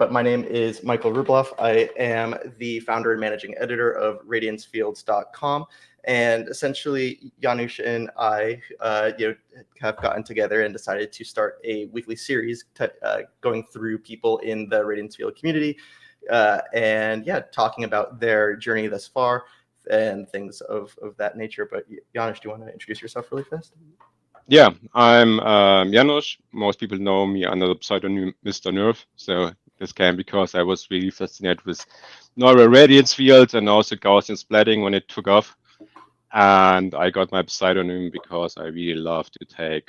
but my name is Michael Rubloff. I am the founder and managing editor of RadianceFields.com. And essentially, Janusz and I have gotten together and decided to start a weekly series going through people in the Radiance Field community talking about their journey thus far and things of that nature. But Janusz, do you want to introduce yourself really fast? Yeah, I'm Janusz. Most people know me under the pseudonym Mr. Nerve. So this came because I was really fascinated with neural radiance fields and also Gaussian splatting when it took off. And I got my pseudonym because I really love to take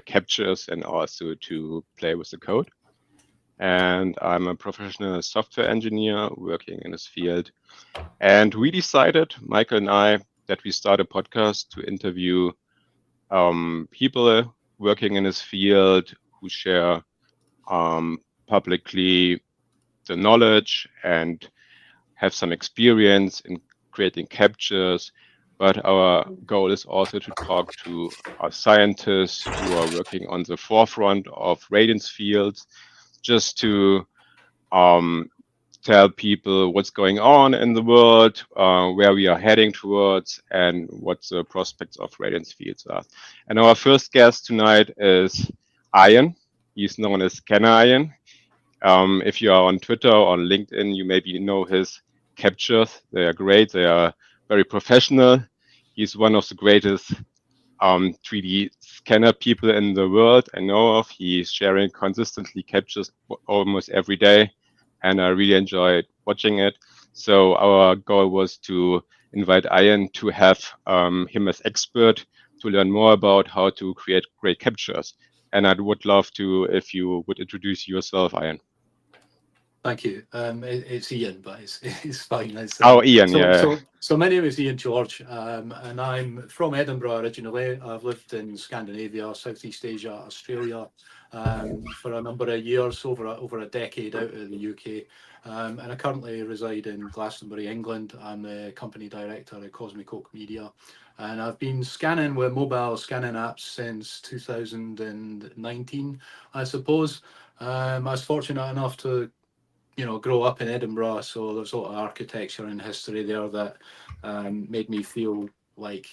captures and also to play with the code. And I'm a professional software engineer working in this field. And we decided, Michael and I, that we start a podcast to interview people working in this field who share publicly the knowledge and have some experience in creating captures. But our goal is also to talk to our scientists who are working on the forefront of radiance fields, just to tell people what's going on in the world, where we are heading towards, and what the prospects of radiance fields are. And our first guest tonight is Ian. He's known as Scanner Ian. If you are on Twitter or on LinkedIn, you maybe know his captures. They are great. They are very professional. He's one of the greatest 3D scanner people in the world I know of. He's sharing consistently captures almost every day, and I really enjoyed watching it. So our goal was to invite Ian to have him as expert to learn more about how to create great captures. And I would love to, if you would introduce yourself, Ian. Thank you. It's Ian, but it's fine. Ian, yeah. So my name is Ian George, and I'm from Edinburgh originally. I've lived in Scandinavia, Southeast Asia, Australia for a number of years, over a decade out of the UK. And I currently reside in Glastonbury, England. I'm the company director at Cosmic Oak Media. And I've been scanning with mobile scanning apps since 2019, I suppose. I was fortunate enough to grow up in Edinburgh, so there's a lot of architecture and history there that made me feel like,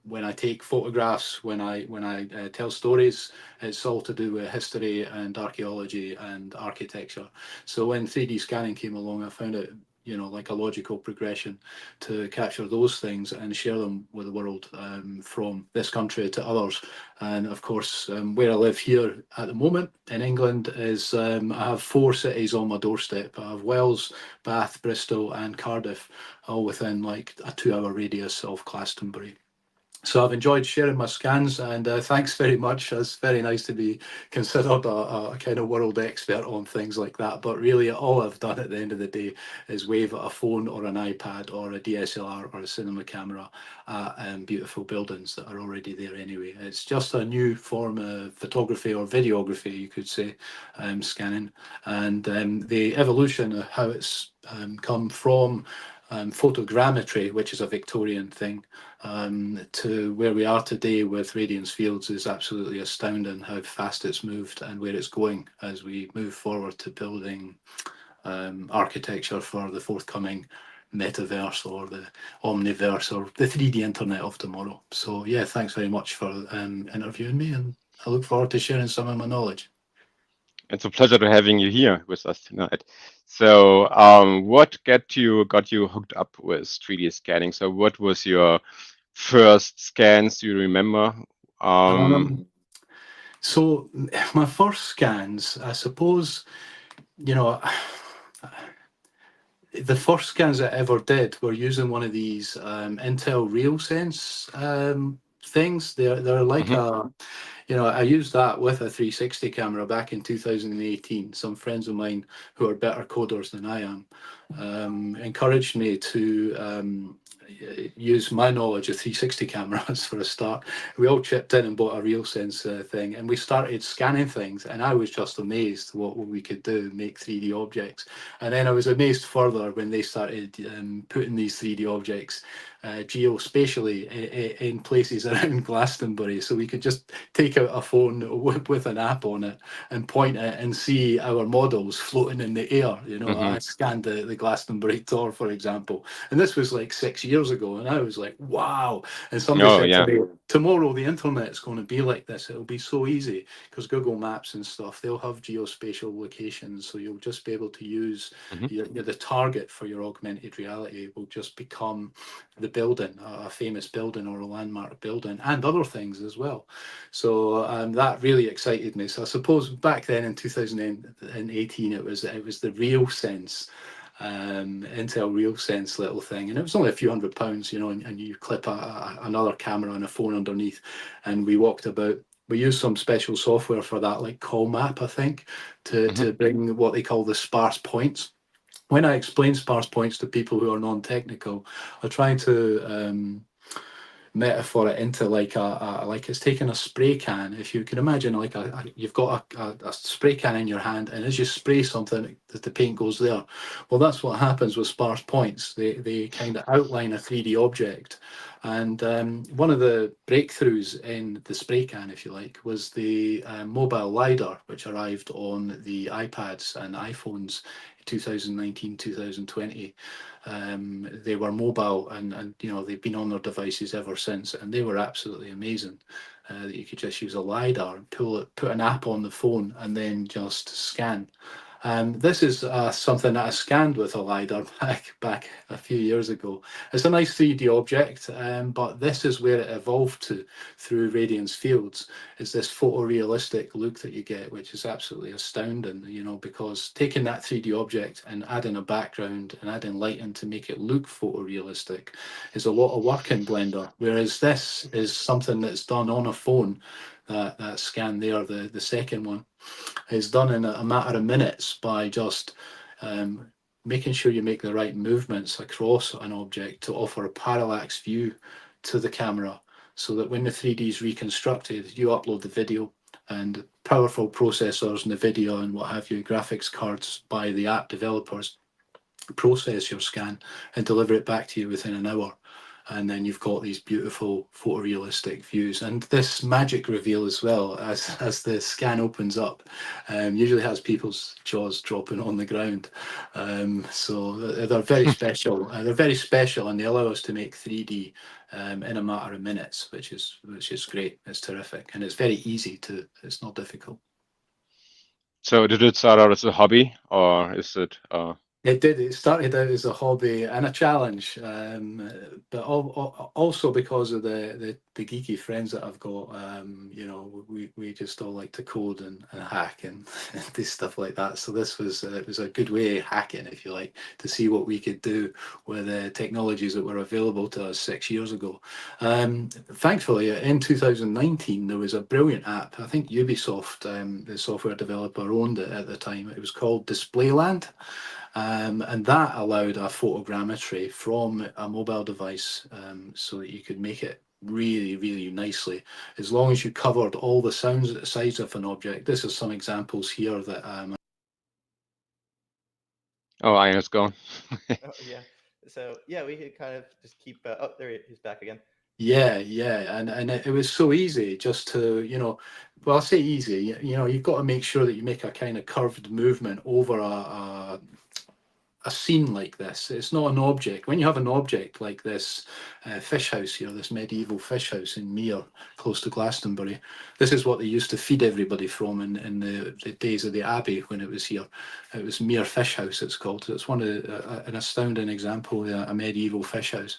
when I take photographs, when I tell stories, it's all to do with history and archaeology and architecture. So when 3D scanning came along, I found it like a logical progression to capture those things and share them with the world, from this country to others. And of course, where I live here at the moment in England is I have 4 cities on my doorstep. I have Wells, Bath, Bristol and Cardiff, all within like a 2-hour radius of Glastonbury. So I've enjoyed sharing my scans, and thanks very much. It's very nice to be considered a kind of world expert on things like that. But really, all I've done at the end of the day is wave at a phone or an iPad or a DSLR or a cinema camera at beautiful buildings that are already there anyway. It's just a new form of photography or videography, you could say, scanning. And the evolution of how it's come from photogrammetry, which is a Victorian thing, to where we are today with radiance fields is absolutely astounding how fast it's moved and where it's going as we move forward to building architecture for the forthcoming metaverse or the omniverse or the 3D internet of tomorrow. So yeah, thanks very much for interviewing me, and I look forward to sharing some of my knowledge. It's a pleasure to having you here with us tonight. So what got you hooked up with 3D scanning? So what was your first scans? Do you remember? So my first scans, I suppose, the first scans I ever did were using one of these Intel RealSense things. They're like I used that with a 360 camera back in 2018. Some friends of mine who are better coders than I am encouraged me to use my knowledge of 360 cameras for a start. We all chipped in and bought a RealSense thing, and we started scanning things, and I was just amazed what we could do, make 3D objects. And then I was amazed further when they started putting these 3D objects geospatially in places around Glastonbury, so we could just take out a phone with an app on it and point it and see our models floating in the air. You know, I scanned the Glastonbury Tor, for example, and this was like 6 years ago, and I was like, wow. And somebody said to me, tomorrow the internet's going to be like this. It'll be so easy, because Google Maps and stuff, they'll have geospatial locations, so you'll just be able to use the target for your augmented reality will just become the building, a famous building or a landmark building, and other things as well. So that really excited me. So I suppose back then in 2018, it was the RealSense, Intel RealSense little thing, and it was only a few £100, you know, and you clip another camera and a phone underneath, and we walked about. We used some special software for that, like CallMap, I think, to bring what they call the sparse points. When I explain sparse points to people who are non-technical, I try to metaphor it into like like it's taking a spray can. If you can imagine, like you've got a spray can in your hand, and as you spray something, the paint goes there. Well, that's what happens with sparse points. They kind of outline a 3D object. And one of the breakthroughs in the spray can, if you like, was the mobile LiDAR, which arrived on the iPads and iPhones 2019, 2020. They were mobile, and you know, they've been on their devices ever since, and they were absolutely amazing. That you could just use a LiDAR and put an app on the phone, and then just scan. This is something that I scanned with a LiDAR back a few years ago. It's a nice 3D object, but this is where it evolved to through Radiance Fields. Is this photorealistic look that you get, which is absolutely astounding, you know, because taking that 3D object and adding a background and adding lighting to make it look photorealistic is a lot of work in Blender, whereas this is something that's done on a phone. That scan there, the second one, is done in a matter of minutes by just making sure you make the right movements across an object to offer a parallax view to the camera, so that when the 3D is reconstructed, you upload the video, and powerful processors, NVIDIA and what have you, graphics cards by the app developers, process your scan and deliver it back to you within an hour. And then you've got these beautiful photorealistic views, and this magic reveal as well, as the scan opens up, usually has people's jaws dropping on the ground. So they're very special. They're very special, and they allow us to make 3D in a matter of minutes, which is great. It's terrific, and it's very easy to. It's not difficult. So did it start out as a hobby, or is it? It did. It started out as a hobby and a challenge, but also because of the geeky friends that I've got. You know, we just all like to code and hack and do stuff like that. So this was it was a good way of hacking, if you like, to see what we could do with the technologies that were available to us 6 years ago. Thankfully, in 2019, there was a brilliant app. I think Ubisoft, the software developer, owned it at the time. It was called Displayland. And that allowed a photogrammetry from a mobile device, so that you could make it really, really nicely, as long as you covered all the sides of an object. This is some examples here that Oh, Ian is gone. Oh, yeah. So yeah, we could kind of just keep. Oh, he's back again. Yeah, and it was so easy just to, you know, well, I'll say easy, you know, you've got to make sure that you make a kind of curved movement over a scene like this. It's not an object. When you have an object like this fish house here, this medieval fish house in Mere, close to Glastonbury, this is what they used to feed everybody from in the days of the Abbey when it was here. It was Mere Fish House, it's called. It's one of an astounding example, a medieval fish house.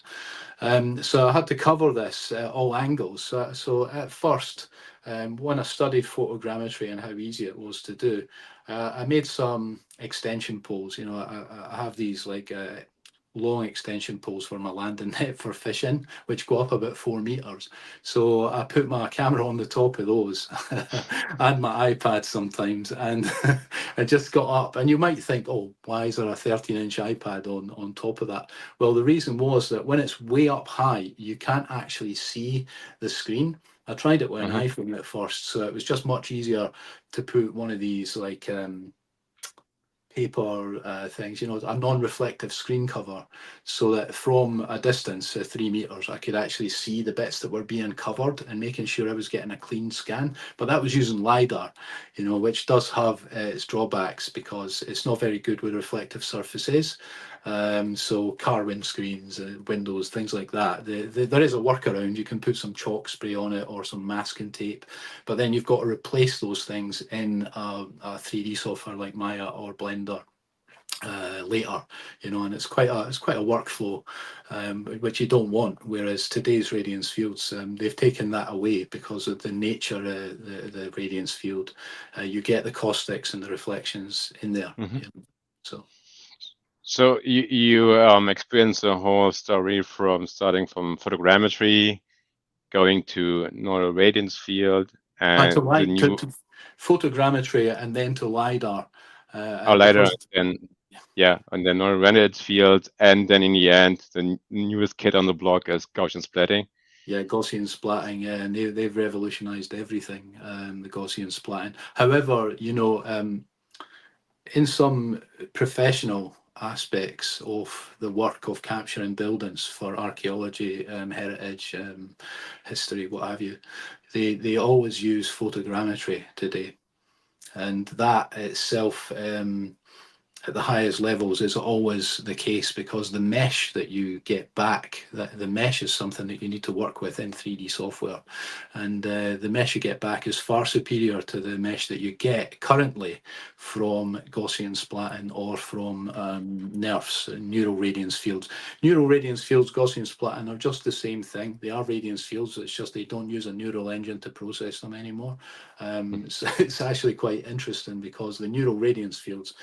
So I had to cover this all angles. So at first, when I studied photogrammetry and how easy it was to do, I made some extension poles. You know, I have these like long extension poles for my landing net for fishing, which go up about 4 meters. So I put my camera on the top of those and my iPad sometimes, and I just got up. And you might think, oh, why is there a 13-inch iPad on top of that? Well, the reason was that when it's way up high, you can't actually see the screen. I tried it with an iPhone at first, so it was just much easier to put one of these like paper things, you know, a non-reflective screen cover, so that from a distance of 3 meters, I could actually see the bits that were being covered and making sure I was getting a clean scan. But that was using LiDAR, you know, which does have its drawbacks because it's not very good with reflective surfaces. So car windscreens, windows, things like that. There is a workaround. You can put some chalk spray on it or some masking tape, but then you've got to replace those things in a 3D software like Maya or Blender later, you know, and it's quite a workflow, which you don't want. Whereas today's Radiance fields, they've taken that away because of the nature of the Radiance field. You get the caustics and the reflections in there. You know, so you experience the whole story from starting from photogrammetry, going to neural radiance field, and the new to photogrammetry, and then to LiDAR. LiDAR, and and then neural radiance field, and then in the end, the newest kid on the block is Gaussian splatting. Yeah, Gaussian splatting, yeah, and they've revolutionized everything, the Gaussian splatting. However, you know, in some professional aspects of the work of capturing buildings for archaeology, heritage, history, what have you, they always use photogrammetry today. And that itself, at the highest levels, is always the case because the mesh that you get back, the mesh is something that you need to work with in 3D software, and the mesh you get back is far superior to the mesh that you get currently from Gaussian splatting or from NERFs, neural radiance fields. Neural radiance fields, Gaussian splatting are just the same thing. They are radiance fields, it's just they don't use a neural engine to process them anymore. So it's actually quite interesting because the neural radiance fields,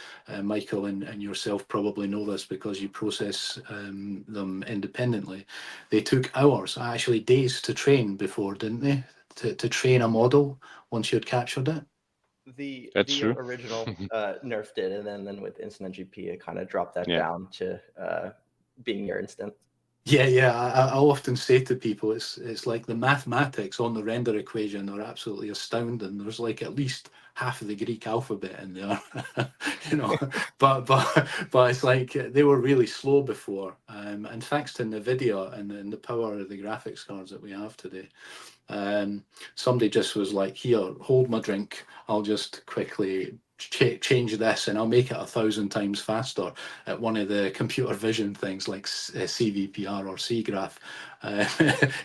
Michael and yourself probably know this because you process them independently. They took hours, actually days, to train before, didn't they? To train a model once you'd captured it. The true. original Nerf did, and then with Instant GP, it kind of dropped that down to being near instant. Yeah. I often say to people, it's like the mathematics on the render equation are absolutely astounding. There's like at least half of the Greek alphabet in there, you know. but it's like they were really slow before, and thanks to NVIDIA and the power of the graphics cards that we have today. Somebody just was like, here, hold my drink, I'll just quickly change this and I'll make it 1,000 times faster at one of the computer vision things like CVPR or CGraph.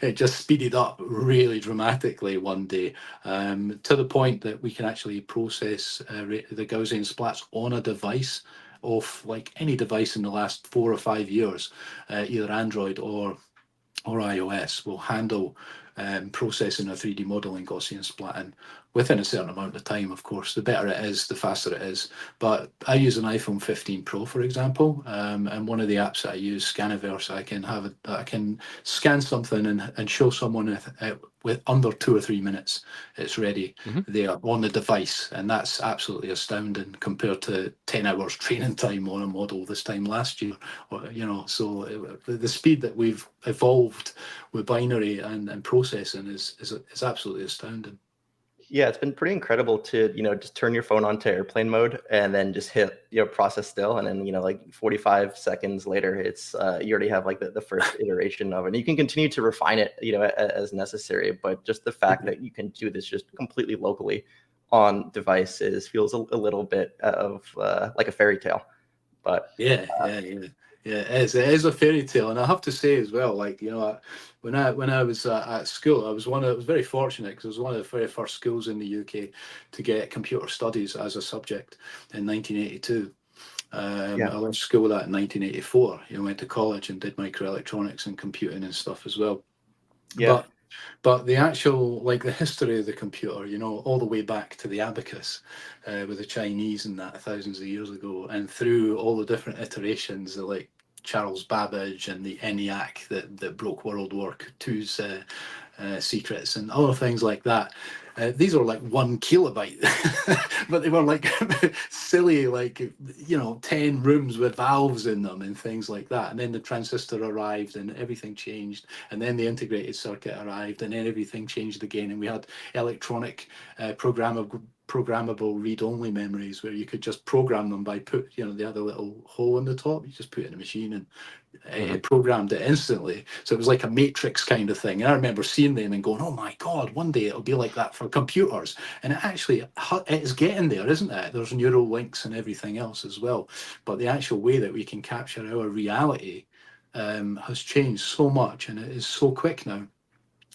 It just speeded up really dramatically one day, to the point that we can actually process the Gaussian splats on a device of like any device in the last 4 or 5 years, either Android or iOS will handle processing a 3D model in Gaussian splatting within a certain amount of time. Of course, the better it is, the faster it is. But I use an iPhone 15 Pro, for example, and one of the apps that I use, Scaniverse, I can scan something and show someone with under 2 or 3 minutes, it's ready there on the device, and that's absolutely astounding compared to 10 hours training time on a model this time last year. Or, you know, so the speed that we've evolved with binary and processing is absolutely astounding. Yeah, it's been pretty incredible to, just turn your phone on to airplane mode and then just hit, process still. And then, like 45 seconds later, it's you already have like the first iteration of it. And you can continue to refine it, as necessary. But just the fact that you can do this just completely locally on devices feels a little bit of like a fairy tale. But yeah, it is a fairy tale. And I have to say as well, like, when I was at school, I was very fortunate because I was one of the very first schools in the UK to get computer studies as a subject in 1982. I went to school with that in 1984. Went to college and did microelectronics and computing and stuff as well. Yeah. But the actual, like the history of the computer, all the way back to the abacus with the Chinese and that thousands of years ago, and through all the different iterations, like Charles Babbage and the ENIAC that broke World War II's secrets and other things like that. These are like 1 kilobyte, but they were like silly, like, you know, 10 rooms with valves in them and things like that. And then the transistor arrived and everything changed. And then the integrated circuit arrived and then everything changed again. And we had electronic programmable read-only memories where you could just program them by they had a little hole in the top. You just put it in a machine and it programmed it instantly. So it was like a matrix kind of thing. And I remember seeing them and going, oh my God, one day it'll be like that for computers. And it actually is getting there, isn't it? There's neural links and everything else as well. But the actual way that we can capture our reality has changed so much, and it is so quick now.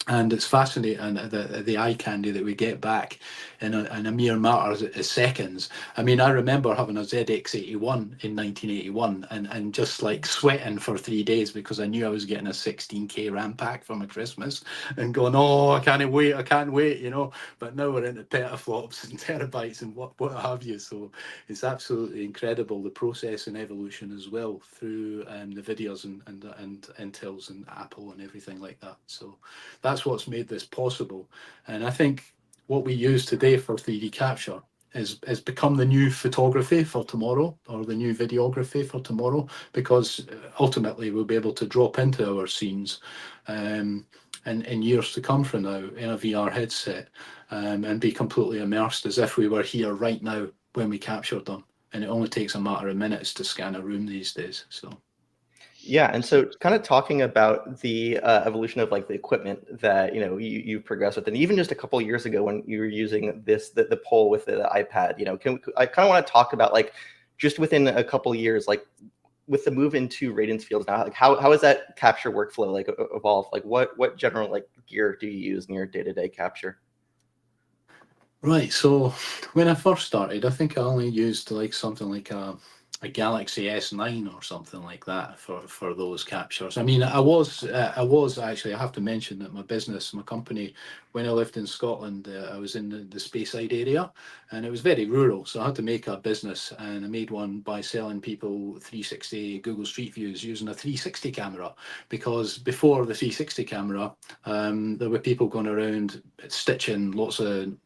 And it's fascinating, and the eye candy that we get back in a mere matter of seconds. I mean, I remember having a ZX81 in 1981 and just like sweating for 3 days because I knew I was getting a 16K RAM pack for my Christmas and going, oh, I can't wait, you know. But now we're into petaflops and terabytes and what have you. So it's absolutely incredible, the process and evolution as well through the videos and Intels and Apple and everything like that. So that's what's made this possible. And I think what we use today for 3D capture has become the new photography for tomorrow, or the new videography for tomorrow, because ultimately we'll be able to drop into our scenes in years to come from now in a VR headset and be completely immersed as if we were here right now when we captured them. And it only takes a matter of minutes to scan a room these days. So. Yeah, and so kind of talking about the evolution of like the equipment that you've progressed with, and even just a couple of years ago when you were using the pole with the iPad, I kind of want to talk about like just within a couple of years, like with the move into Radiance Fields now, like how has that capture workflow like evolved? Like what general like gear do you use in your day-to-day capture? Right, so when I first started, I think I only used like something like a Galaxy S9 or something like that for those captures. I mean, I was actually, I have to mention that my company, when I lived in Scotland, I was in the Speyside area, and it was very rural, so I had to make a business, and I made one by selling people 360 Google Street Views using a 360 camera, because before the 360 camera, there were people going around stitching lots of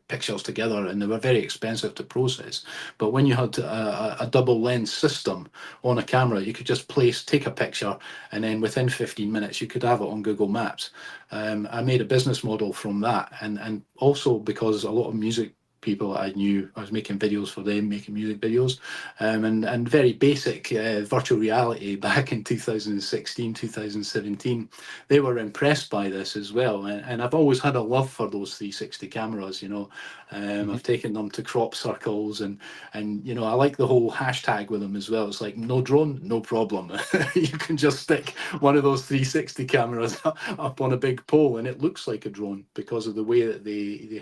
pictures together, and they were very expensive to process. But when you had a double lens system on a camera, you could just take a picture, and then within 15 minutes you could have it on Google Maps. I made a business model from that, and also because a lot of music people I knew, I was making videos for them, making music videos, and very basic virtual reality back in 2016, 2017. They were impressed by this as well, and I've always had a love for those 360 cameras. I've taken them to crop circles, and I like the whole hashtag with them as well. It's like, no drone, no problem. You can just stick one of those 360 cameras up on a big pole and it looks like a drone because of the way that they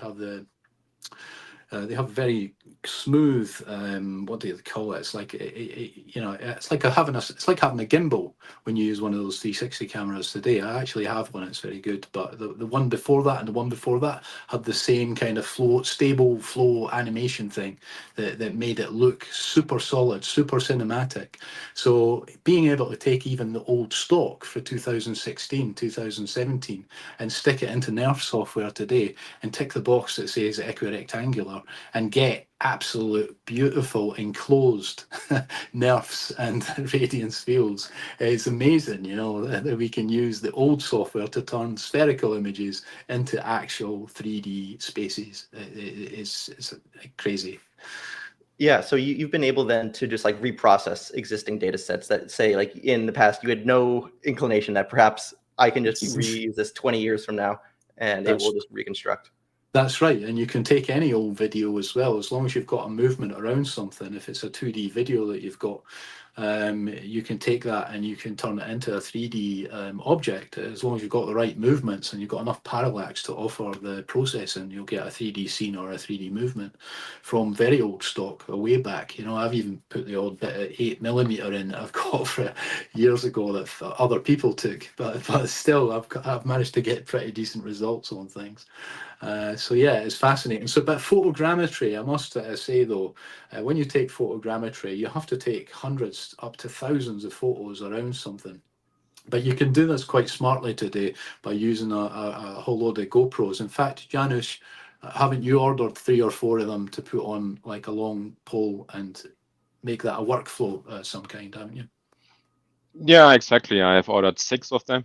have very smooth, what do you call it? It's like it's like having a gimbal when you use one of those 360 cameras today. I actually have one; it's very good. But the one before that and the one before that had the same kind of stable flow animation thing that made it look super solid, super cinematic. So being able to take even the old stock for 2016, 2017, and stick it into Nerf software today and tick the box that says equirectangular and get absolute beautiful enclosed nerfs and radiance fields. It's amazing, that we can use the old software to turn spherical images into actual 3D spaces. It's crazy. Yeah, so you've been able then to just like reprocess existing data sets that say like in the past you had no inclination that perhaps I can just reuse this 20 years from now and it will just reconstruct. That's right, and you can take any old video as well, as long as you've got a movement around something. If it's a 2D video that you've got, you can take that and you can turn it into a 3D object. As long as you've got the right movements and you've got enough parallax to offer the processing, you'll get a 3D scene or a 3D movement from very old stock, a way back. I've even put the odd bit of 8mm in that I've got for years ago that other people took, but still I've managed to get pretty decent results on things. So yeah, it's fascinating. But photogrammetry, I must say though, when you take photogrammetry, you have to take hundreds, post up to thousands of photos around something. But you can do this quite smartly today by using a whole load of GoPros. In fact, Janusz, haven't you ordered 3 or 4 of them to put on like a long pole and make that a workflow some kind, haven't you? Yeah, exactly. I have ordered 6 of them.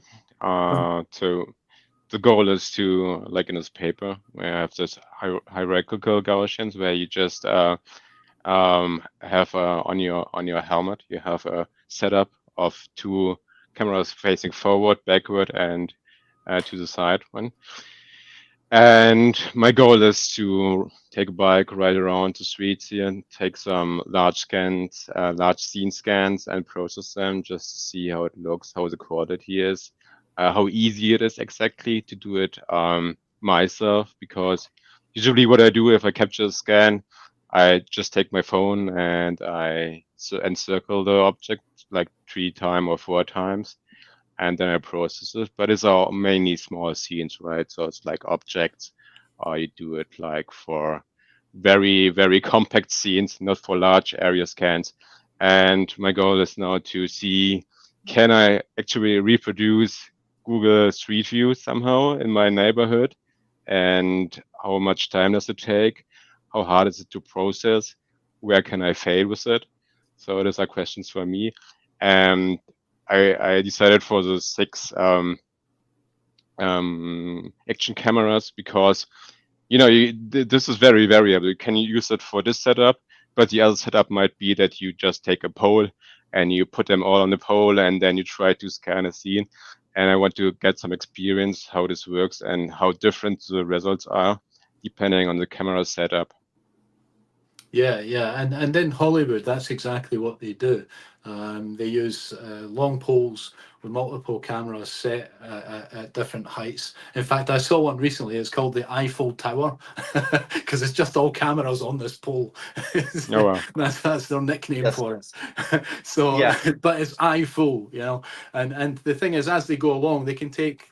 So the goal is to, like in this paper, where I have this hierarchical Gaussians, where you just have on your helmet, you have a setup of 2 cameras facing forward, backward, and to the side one. And my goal is to take a bike, ride around the streets here, and take some large scans, large scene scans, and process them just to see how it looks, how the quality is, how easy it is exactly to do it myself. Because usually, what I do if I capture a scan, I just take my phone and I encircle the object like 3 times or 4 times, and then I process it. But it's all mainly small scenes, right? So it's like objects, or you do it like for very, very compact scenes, not for large area scans. And my goal is now to see, can I actually reproduce Google Street View somehow in my neighborhood? And how much time does it take? How hard is it to process? Where can I fail with it? So those are questions for me. And I decided for the 6 action cameras because, this is very variable. You can use it for this setup, but the other setup might be that you just take a pole and you put them all on the pole and then you try to scan a scene. And I want to get some experience how this works and how different the results are depending on the camera setup. Yeah, and in Hollywood, that's exactly what they do. They use long poles with multiple cameras set at different heights. In fact, I saw one recently. It's called the Eiffel Tower because it's just all cameras on this pole. Oh, wow. That's their nickname Yes. for it. So, Yeah. but it's Eiffel, And the thing is, as they go along, they can take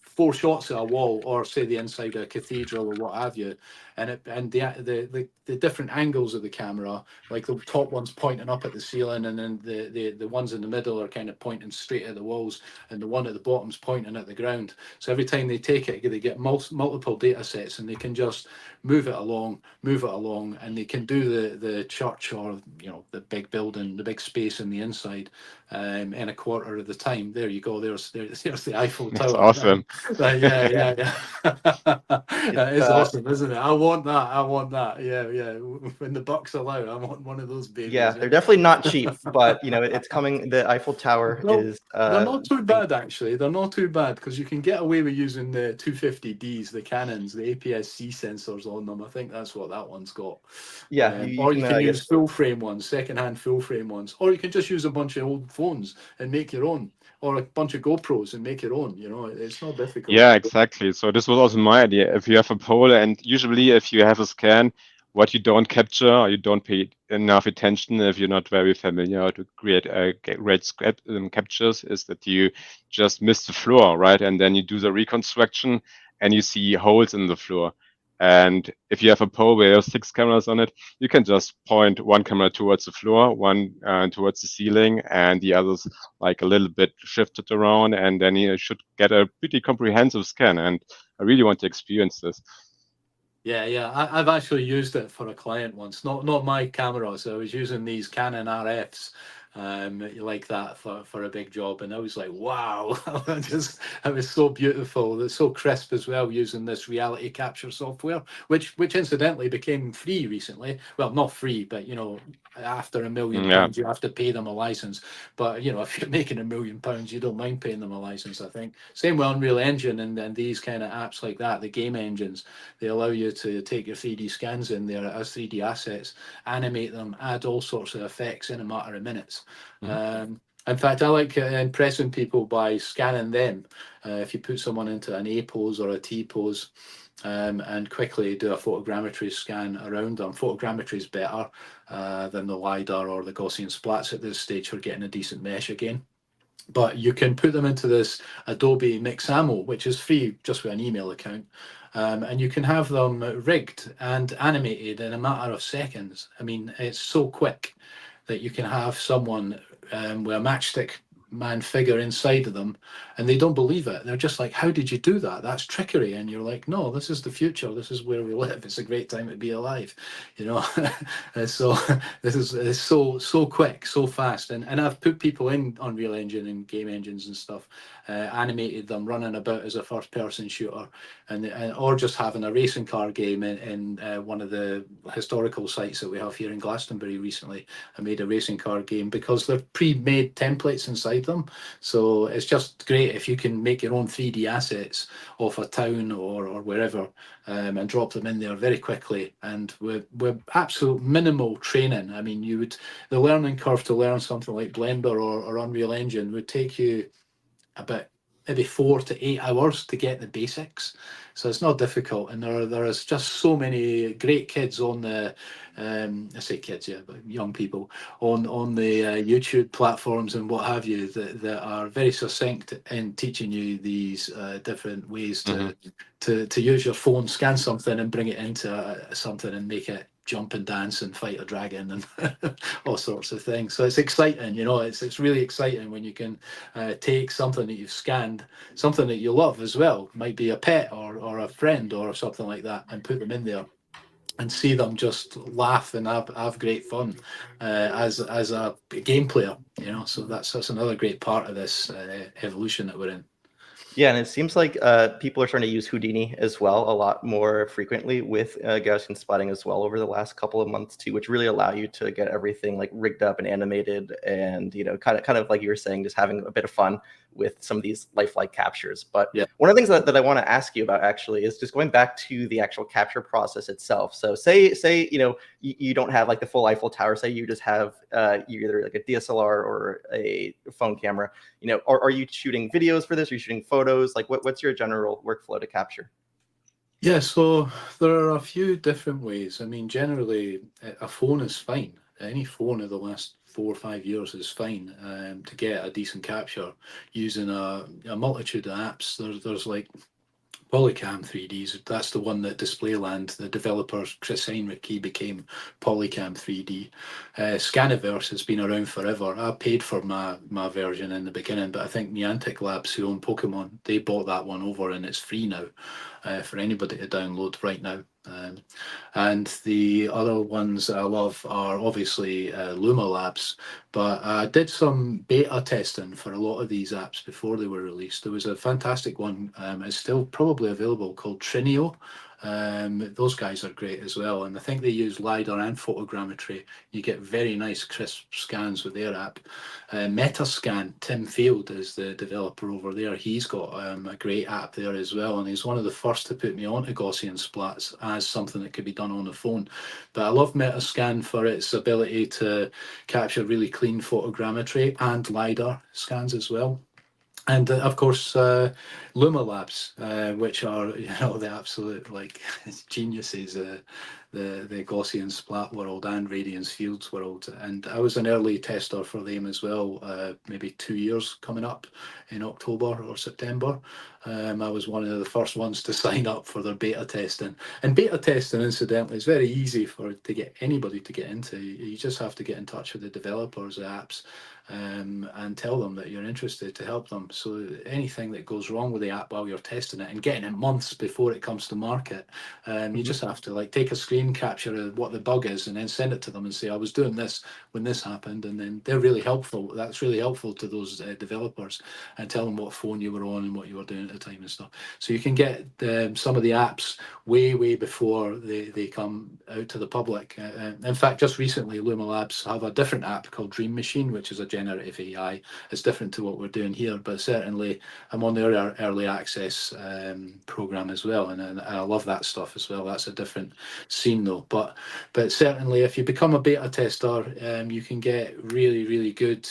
4 shots at a wall, or say the inside of a cathedral or what have you, and the different angles of the camera, like the top one's pointing up at the ceiling, and then the ones in the middle are kind of pointing straight at the walls, and the one at the bottom's pointing at the ground. So every time they take it, they get multiple data sets, and they can just move it along, and they can do the church or the big building, the big space in the inside in a quarter of the time. There you go. There's the Eiffel That's Tower. awesome. Yeah. That is It's, awesome, isn't it? I want that. Yeah. When the bucks allow, I want one of those babies. Yeah, they're definitely not cheap, but it's coming. The Eiffel Tower No, is. They're not too bad, actually. They're not too bad because you can get away with using the 250Ds, the Canons, the APS-C sensors on them. I think that's what that one's got. Yeah, Or you can I use guess. full frame ones, second-hand full frame ones, or you can just use a bunch of old phones and make your own, or a bunch of GoPros and make your own. It's not difficult. Yeah, exactly. So this was also my idea. If you have a pole, and usually if you have a scan, what you don't capture or you don't pay enough attention if you're not very familiar how to create great captures is that you just miss the floor, right? And then you do the reconstruction and you see holes in the floor. And if you have a pole where you have 6 cameras on it, you can just point one camera towards the floor, one towards the ceiling, and the others like a little bit shifted around, and then you should get a pretty comprehensive scan. And I really want to experience this. Yeah. I've actually used it for a client once. Not my camera. So I was using these Canon RFs like that for a big job, and I was like, wow, it was so beautiful. It's so crisp as well, using this reality capture software, which incidentally became free recently. Well, not free, but after £1 million, you have to pay them a license. But if you're making £1 million, you don't mind paying them a license, I think. Same with Unreal Engine and these kind of apps like that, the game engines. They allow you to take your 3D scans in there as 3D assets, animate them, add all sorts of effects in a matter of minutes. In fact, I like impressing people by scanning them. If you put someone into an A pose or a T pose, and quickly do a photogrammetry scan around them. Photogrammetry is better than the LiDAR or the Gaussian splats at this stage for getting a decent mesh again. But you can put them into this Adobe Mixamo, which is free just with an email account. And you can have them rigged and animated in a matter of seconds. I mean, it's so quick. that you can have someone with a matchstick man figure inside of them, and they don't believe it. They're just like, how did you do that? That's trickery. And you're like, no, this is the future. This is where we live. It's a great time to be alive, you know. And so this is it's so quick, so fast. And I've put people in Unreal Engine and game engines and stuff, animated them running about as a first person shooter, and or just having a racing car game in one of the historical sites that we have here in Glastonbury recently. I made a racing car game because they're pre-made templates inside them. So it's just great if you can make your own 3D assets off a town or wherever, and drop them in there very quickly. And with absolute minimal training, I mean, the learning curve to learn something like Blender or Unreal Engine would take you about maybe 4 to 8 hours to get the basics. So it's not difficult, and there is just so many great kids on the I say kids, yeah, but young people on the YouTube platforms and what have you that are very succinct in teaching you these different ways to use your phone, scan something, and bring it into something and make it jump and dance and fight a dragon and all sorts of things. So it's exciting, you know. It's really exciting when you can take something that you've scanned, something that you love as well, might be a pet or a friend or something like that, and put them in there and see them just laugh and have great fun as a game player, you know. So that's another great part of this evolution that we're in. Yeah, and it seems like people are starting to use Houdini as well a lot more frequently with Gaussian splatting as well over the last couple of months too, which really allow you to get everything like rigged up and animated, and you know, kind of like you were saying, just having a bit of fun with some of these lifelike captures. But yeah, one of the things that I want to ask you about actually is just going back to the actual capture process itself. So say you know you don't have like the full Eiffel Tower. Say you just have you either like a DSLR or a phone camera. You know, are you shooting videos for this? Are you shooting photos? Like, what's your general workflow to capture? Yeah, so there are a few different ways. I mean, generally, a phone is fine. Any phone of the last 4 or 5 years is fine to get a decent capture using a multitude of apps. There's like Polycam 3Ds. That's the one that Displayland, the developers, Chris Heinrich, he became Polycam 3D. Scaniverse has been around forever. I paid for my version in the beginning, but I think Niantic Labs, who own Pokemon, they bought that one over and it's free now for anybody to download right now. And the other ones that I love are obviously Luma Labs, but I did some beta testing for a lot of these apps before they were released. There was a fantastic one, it's still probably available, called Trinio. Those guys are great as well, and I think they use LiDAR and photogrammetry. You get very nice crisp scans with their app. Metascan, Tim Field is the developer over there. He's got a great app there as well, and he's one of the first to put me onto Gaussian splats as something that could be done on the phone. But I love Metascan for its ability to capture really clean photogrammetry and LiDAR scans as well. And of course, Luma Labs, which are, you know, the absolute like geniuses, the Gaussian splat world and Radiance Fields world. And I was an early tester for them as well, maybe 2 years coming up in October or September. I was one of the first ones to sign up for their beta testing. And beta testing, incidentally, is very easy to get anybody to get into. You just have to get in touch with the developers of apps and tell them that you're interested to help them. So anything that goes wrong with the app while you're testing it and getting it months before it comes to market, you just have to like take a screen capture of what the bug is and then send it to them and say, I was doing this when this happened. And then they're really helpful. That's really helpful to those developers, and tell them what phone you were on and what you were doing at the time and stuff. So you can get some of the apps way before they come out to the public. In fact, just recently, Luma Labs have a different app called Dream Machine, which is a generative AI. It's different to what we're doing here, but certainly I'm on their early access program as well, and I love that stuff as well. That's a different scene though, but certainly if you become a beta tester, you can get really good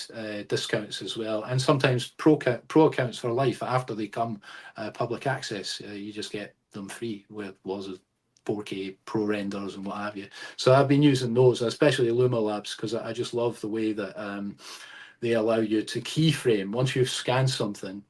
discounts as well, and sometimes pro accounts for life after they come public access. You just get them free with lots of 4K pro renders and what have you. So I've been using those, especially Luma Labs, because I just love the way that they allow you to keyframe. Once you've scanned something,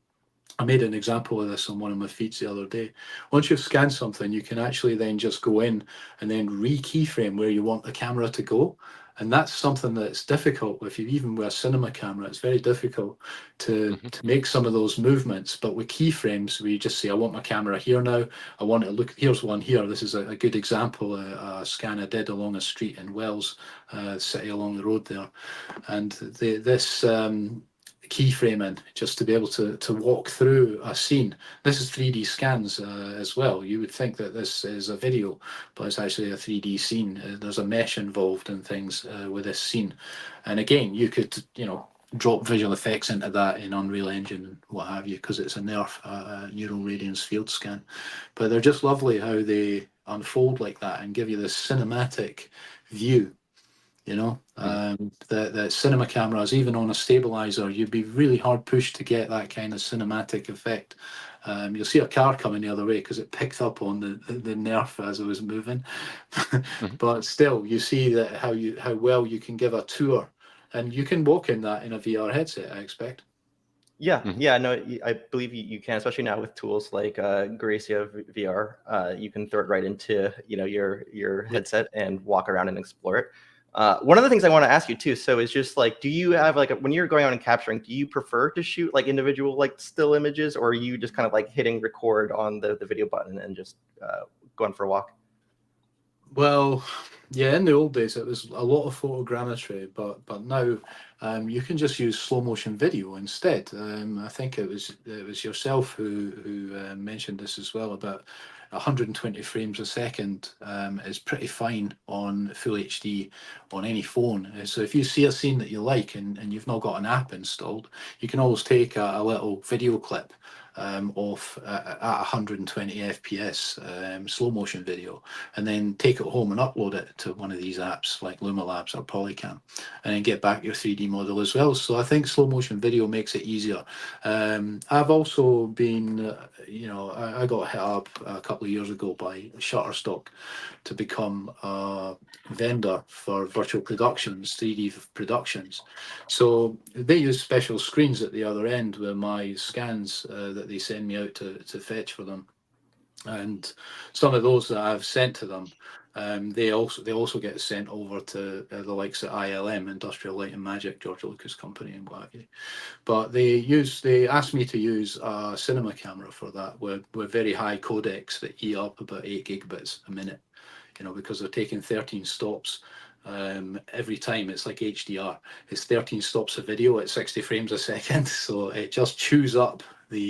I made an example of this on one of my feeds the other day. Once you've scanned something, you can actually then just go in and then re-keyframe where you want the camera to go. And that's something that's difficult. If you even with a cinema camera, it's very difficult to make some of those movements. But with keyframes, where you just say, I want my camera here now. I want it to look, here's one here. This is a good example, a scan I did along a street in Wells, city along the road there. And this keyframing, just to be able to walk through a scene. This is 3D scans as well. You would think that this is a video, but it's actually a 3D scene. There's a mesh involved in things with this scene. And again, you could, you know, drop visual effects into that in Unreal Engine and what have you, because it's a NERF, neural radiance field scan. But they're just lovely how they unfold like that and give you this cinematic view. You know, the cinema cameras, even on a stabilizer, you'd be really hard pushed to get that kind of cinematic effect. You'll see a car coming the other way because it picked up on the nerf as it was moving. But still, you see that how well you can give a tour, and you can walk in that in a VR headset, I expect. Yeah, yeah, no, I believe you can, especially now with tools like Gracia VR. You can throw it right into your headset and walk around and explore it. One of the things I want to ask you too, so is just like, do you have like when you're going out and capturing, do you prefer to shoot like individual like still images, or are you just kind of like hitting record on the video button and just going for a walk? Well, yeah, in the old days it was a lot of photogrammetry, but now you can just use slow motion video instead. I think it was yourself who mentioned this as well, about 120 frames a second is pretty fine on full HD on any phone. So if you see a scene that you like and you've not got an app installed, you can always take a little video clip of at 120 FPS slow motion video, and then take it home and upload it to one of these apps like Luma Labs or Polycam, and then get back your 3D model as well. So I think slow motion video makes it easier. I've also been, I got hit up a couple of years ago by Shutterstock to become a vendor for virtual productions, 3D productions. So they use special screens at the other end with my scans that they send me out to fetch for them. And some of those that I've sent to them, they also get sent over to the likes of ILM, Industrial Light and Magic, George Lucas Company, and what have you. But they asked me to use a cinema camera for that, with very high codecs that eat up about 8 gigabits a minute. Because they're taking 13 stops every time. It's like HDR. It's 13 stops of video at 60 frames a second, so it just chews up but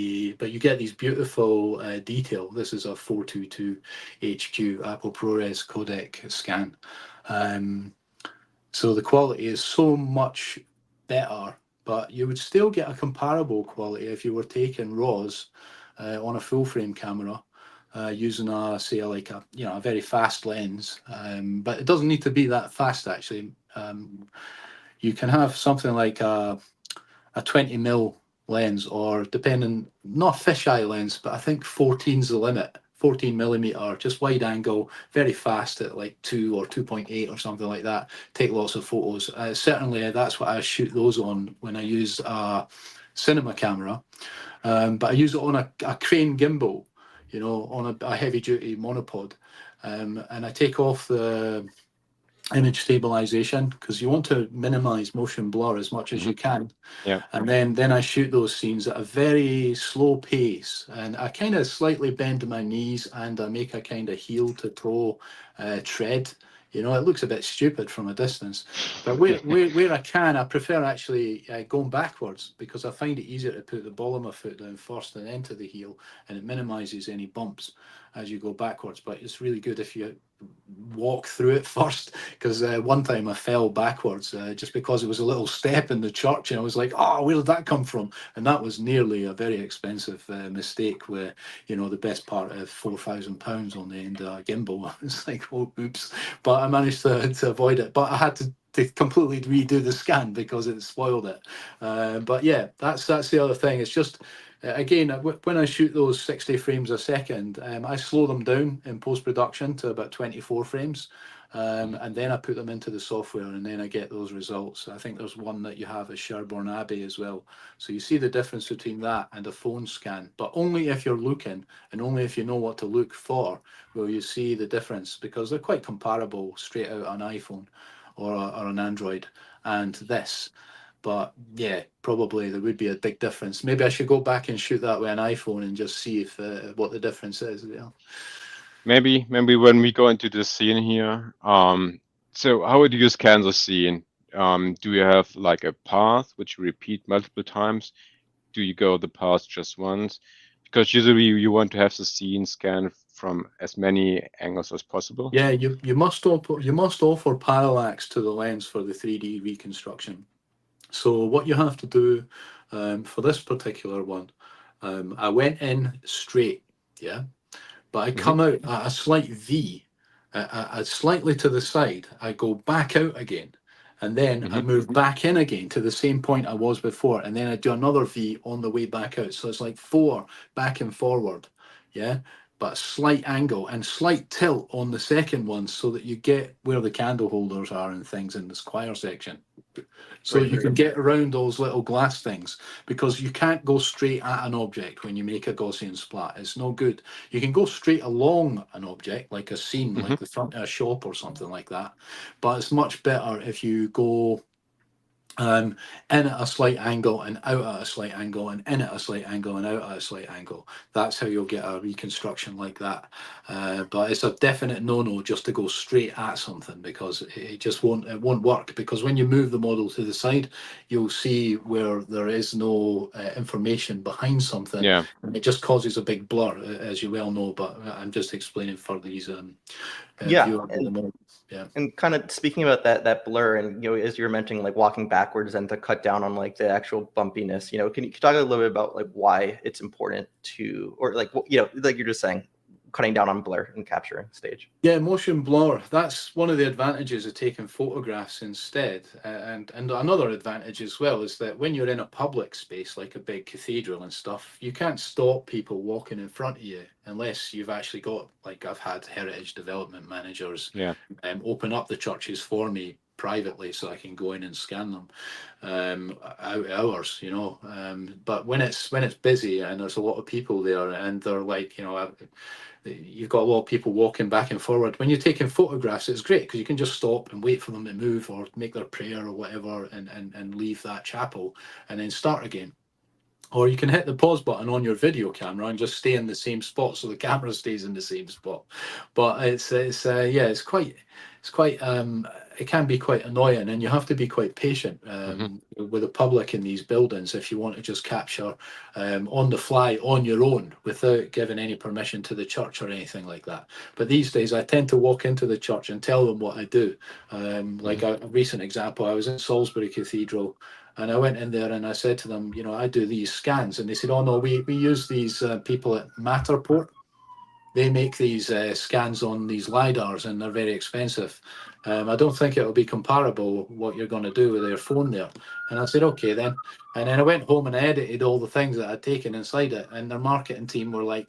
you get these beautiful detail. This is a 422 HQ Apple ProRes codec scan. So the quality is so much better, but you would still get a comparable quality if you were taking RAWs on a full frame camera. Using a very fast lens, but it doesn't need to be that fast actually. You can have something like a 20mm lens, or depending, not a fisheye lens, but I think 14's the limit. 14mm, just wide angle, very fast at like 2 or 2.8 or something like that. Take lots of photos. Certainly, that's what I shoot those on when I use a cinema camera. But I use it on a crane gimbal, on a heavy duty monopod. And I take off the image stabilization because you want to minimize motion blur as much as you can. Yeah. And then I shoot those scenes at a very slow pace, and I kind of slightly bend my knees and I make a kind of heel to toe tread. It looks a bit stupid from a distance, but where I can, I prefer actually going backwards, because I find it easier to put the ball of my foot down first and then to the heel, and it minimizes any bumps as you go backwards. But it's really good if you walk through it first, because one time I fell backwards just because it was a little step in the church, and I was like, oh, where did that come from? And that was nearly a very expensive mistake, where the best part of £4,000 on the end of a gimbal. It's like, oh, oops. But I managed to avoid it, but I had to completely redo the scan because it spoiled it. But yeah, that's the other thing. It's just again, when I shoot those 60 frames a second, I slow them down in post-production to about 24 frames, and then I put them into the software, and then I get those results. I think there's one that you have at Sherborne Abbey as well. So you see the difference between that and a phone scan, but only if you're looking, and only if you know what to look for will you see the difference, because they're quite comparable straight out on iPhone or an Android and this. But yeah, probably there would be a big difference. Maybe I should go back and shoot that with an iPhone and just see if what the difference is. Yeah. Maybe when we go into the scene here, so how do you scan the scene? Do you have like a path which you repeat multiple times? Do you go the path just once? Because usually you want to have the scene scanned from as many angles as possible. Yeah, you must offer parallax to the lens for the 3D reconstruction. So what you have to do for this particular one, I went in straight, yeah, but I come out at a slight V, slightly to the side. I go back out again, and then I move back in again to the same point I was before, and then I do another V on the way back out. So it's like 4 back and forward, yeah, but slight angle and slight tilt on the second one so that you get where the candle holders are and things in this choir section. So you can get around those little glass things, because you can't go straight at an object when you make a Gaussian splat. It's no good. You can go straight along an object, like a scene, like the front of a shop or something like that. But it's much better if you go in at a slight angle and out at a slight angle and in at a slight angle and out at a slight angle. That's how you'll get a reconstruction like that. But it's a definite no-no just to go straight at something, because it just won't work. Because when you move the model to the side, you'll see where there is no information behind something. Yeah. And it just causes a big blur, as you well know. But I'm just explaining for these Yeah, viewers at the moment. Yeah. And kind of speaking about that blur, and as you're mentioning, like walking backwards and to cut down on like the actual bumpiness, can you talk a little bit about like why it's important to, or like like you're just saying, cutting down on blur and capturing stage? Yeah, motion blur. That's one of the advantages of taking photographs instead. And another advantage as well is that when you're in a public space like a big cathedral and stuff, you can't stop people walking in front of you unless you've actually got, like I've had heritage development managers open up the churches for me privately so I can go in and scan them hours, but when it's busy and there's a lot of people there and they're like, you've got a lot of people walking back and forward. When you're taking photographs, it's great because you can just stop and wait for them to move or make their prayer or whatever and leave that chapel and then start again. Or you can hit the pause button on your video camera and just stay in the same spot so the camera stays in the same spot. But it can be quite annoying, and you have to be quite patient with the public in these buildings if you want to just capture on the fly on your own without giving any permission to the church or anything like that. But these days I tend to walk into the church and tell them what I do. Like a recent example, I was in Salisbury Cathedral, and I went in there and I said to them, I do these scans. And they said, oh, no, we use these people at Matterport. They make these scans on these LiDARs and they're very expensive. I don't think it'll be comparable what you're going to do with your phone there. And I said, okay, then. And then I went home and I edited all the things that I'd taken inside it. And their marketing team were like,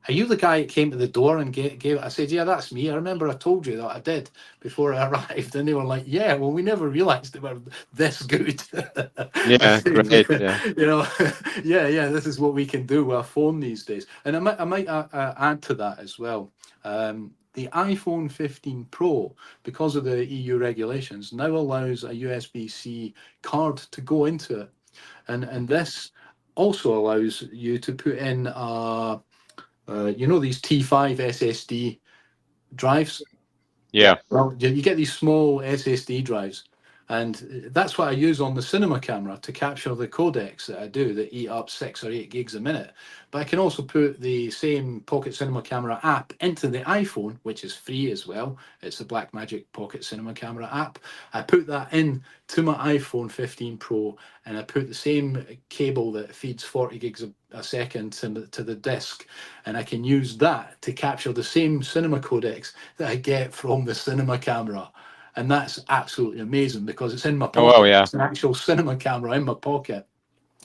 are you the guy that came to the door and gave it? I said, yeah, that's me. I remember I told you that I did before I arrived. And they were like, yeah, well, we never realized they were this good. Yeah, great. Yeah. Yeah, this is what we can do with a phone these days. And I might add to that as well. The iPhone 15 Pro, because of the EU regulations, now allows a USB-C card to go into it. And this also allows you to put in these T5 SSD drives. Yeah. Well, you get these small SSD drives, and that's what I use on the cinema camera to capture the codecs that I do that eat up 6 or 8 gigs a minute. But I can also put the same Pocket Cinema Camera app into the iPhone, which is free as well. It's the Blackmagic Pocket Cinema Camera app. I put that in to my iPhone 15 Pro, and I put the same cable that feeds 40 gigs a second to the disk, and I can use that to capture the same cinema codecs that I get from the cinema camera. And that's absolutely amazing because it's in my pocket. Oh, wow, yeah. It's an actual cinema camera in my pocket.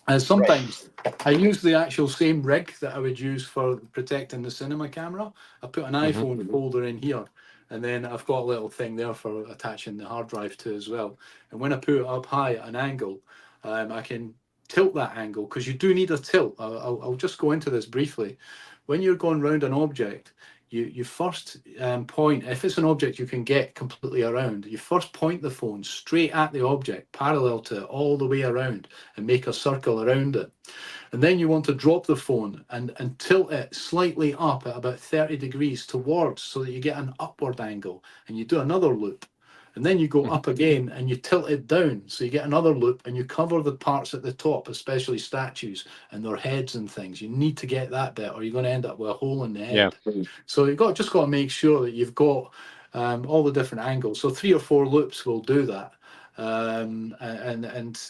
And sometimes I use the actual same rig that I would use for protecting the cinema camera. I put an iPhone folder in here, and then I've got a little thing there for attaching the hard drive to as well. And when I put it up high at an angle, I can tilt that angle, because you do need a tilt. I'll just go into this briefly. When you're going around an object, you first point, if it's an object you can get completely around, you first point the phone straight at the object, parallel to it all the way around, and make a circle around it. And then you want to drop the phone and tilt it slightly up at about 30 degrees towards, so that you get an upward angle, and you do another loop. And then you go up again and you tilt it down, so you get another loop, and you cover the parts at the top, especially statues and their heads and things. You need to get that bit, or you're going to end up with a hole in the Yeah. head. So you've just got to make sure that you've got all the different angles. So 3 or 4 loops will do that. And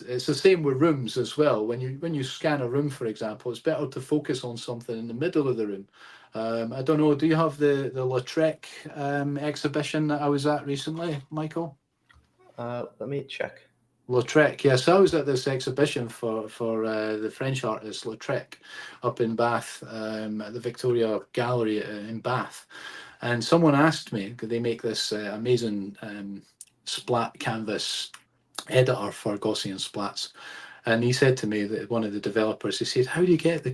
it's the same with rooms as well. When you scan a room, for example, it's better to focus on something in the middle of the room. I don't know, do you have the Lautrec exhibition that I was at recently, Michael? Let me check. Lautrec, yes, I was at this exhibition for the French artist Lautrec up in Bath, at the Victoria Gallery in Bath. And someone asked me, could they make this amazing splat canvas editor for Gaussian splats? And he said to me, that one of the developers, he said, how do you get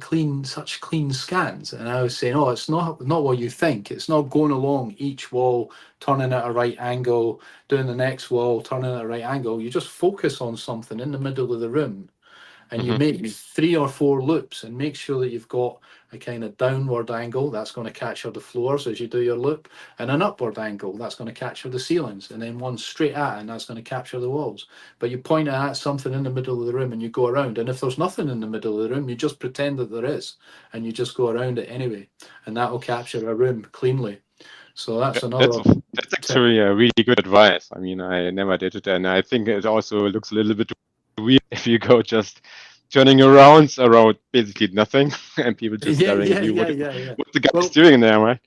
such clean scans? And I was saying, oh, it's not what you think. It's not going along each wall, turning at a right angle, doing the next wall, turning at a right angle. You just focus on something in the middle of the room, and you make 3 or 4 loops, and make sure that you've got a kind of downward angle that's going to capture the floors as you do your loop, and an upward angle that's going to capture the ceilings, and then one straight at, and that's going to capture the walls. But you point at something in the middle of the room and you go around, and if there's nothing in the middle of the room, you just pretend that there is, and you just go around it anyway, and that will capture a room cleanly. So that's another. That's actually a really good advice. I mean, I never did it, and I think it also looks a little bit weird if you go just turning around basically nothing, and people just staring at you. What the guy's doing there, right?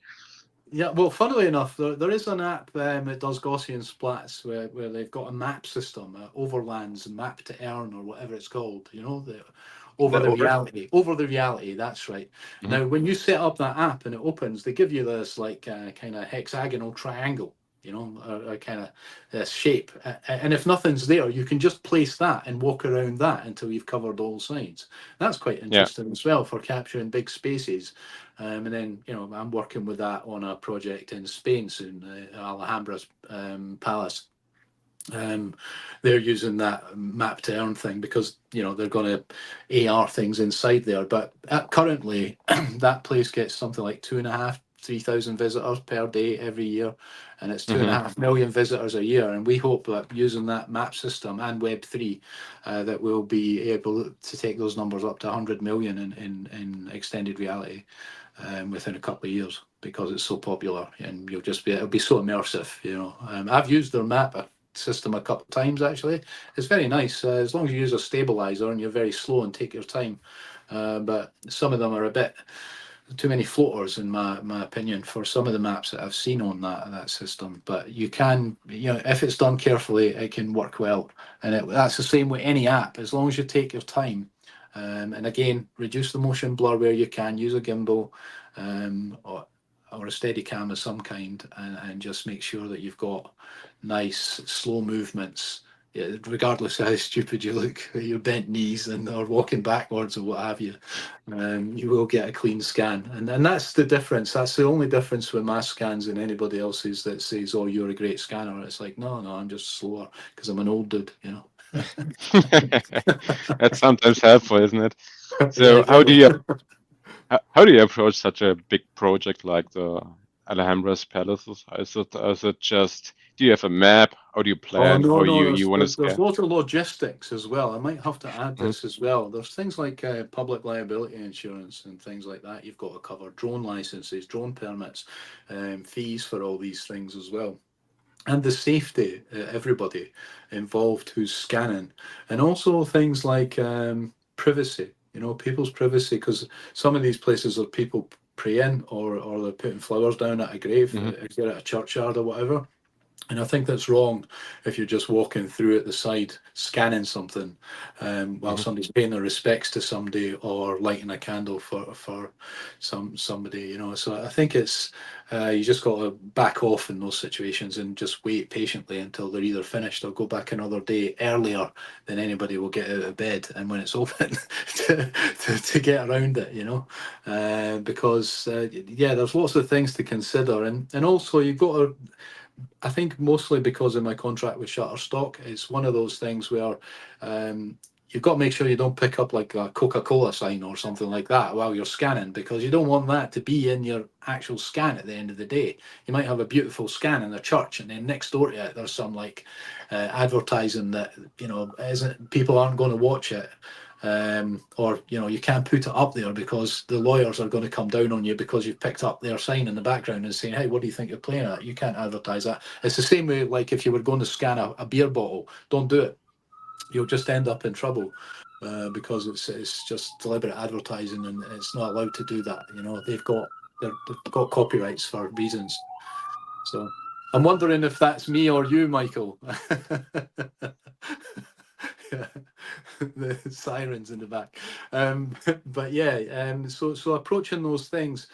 Yeah, well, funnily enough, there is an app that does Gaussian splats where they've got a map system, Overlands, Map to Earn, or whatever it's called, over the reality, that's right. Now, when you set up that app and it opens, they give you this kind of hexagonal triangle, a kind of shape. And if nothing's there, you can just place that and walk around that until you've covered all sides. That's quite interesting as well for capturing big spaces. And then, I'm working with that on a project in Spain soon, Alhambra's Palace. They're using that map to earn thing because they're going to AR things inside there. But currently, that place gets something like 2,500-3,000 visitors per day every year, and it's 2.5 million visitors a year. And we hope that using that map system and Web3, that we'll be able to take those numbers up to 100 million in extended reality within a couple of years, because it's so popular, and it'll be so immersive. I've used their map system a couple of times actually. It's very nice, as long as you use a stabilizer and you're very slow and take your time. But some of them are a bit too many floaters in my opinion for some of the maps that I've seen on that system. But you can, if it's done carefully, it can work well. And that's the same with any app, as long as you take your time. And again, reduce the motion blur where you can, use a gimbal or a steady cam of some kind, and just make sure that you've got nice slow movements, regardless of how stupid you look with your bent knees or walking backwards or what have you. You will get a clean scan, and that's the difference. That's the only difference with my scans and anybody else's that says, oh, you're a great scanner. It's like, no, I'm just slower because I'm an old dude. That's sometimes helpful, isn't it? So how do you approach such a big project like the Alhambra's Palaces? Is it just, do you have a map? How do you plan? No, you want to scan? There's lots of logistics as well. I might have to add this as well. There's things like public liability insurance and things like that you've got to cover, drone licenses, drone permits, fees for all these things as well. And the safety, everybody involved who's scanning, and also things like privacy, people's privacy, because some of these places are people praying or they're putting flowers down at a grave, if you're at a churchyard or whatever. And I think that's wrong if you're just walking through at the side scanning something while somebody's paying their respects to somebody or lighting a candle for somebody, you know. So I think it's you just got to back off in those situations and just wait patiently until they're either finished or go back another day earlier than anybody will get out of bed and when it's open to get around it, you know. Because yeah, there's lots of things to consider, and also you've got to. I think mostly because of my contract with Shutterstock, it's one of those things where you've got to make sure you don't pick up like a Coca-Cola sign or something like that while you're scanning, because you don't want that to be in your actual scan at the end of the day. You might have a beautiful scan in a church, and then next door to it, there's some like advertising that, you know, isn't, people aren't going to watch it. Or, you know, you can't put it up there because the lawyers are going to come down on you because you've picked up their sign in the background and saying, hey, what do you think you're playing at? You can't advertise that. It's the same way, like if you were going to scan a beer bottle, don't do it. You'll just end up in trouble because it's just deliberate advertising, and it's not allowed to do that. You know, they've got copyrights for reasons. So I'm wondering if that's me or you, Michael. Yeah. The sirens in the back. But yeah, so approaching those things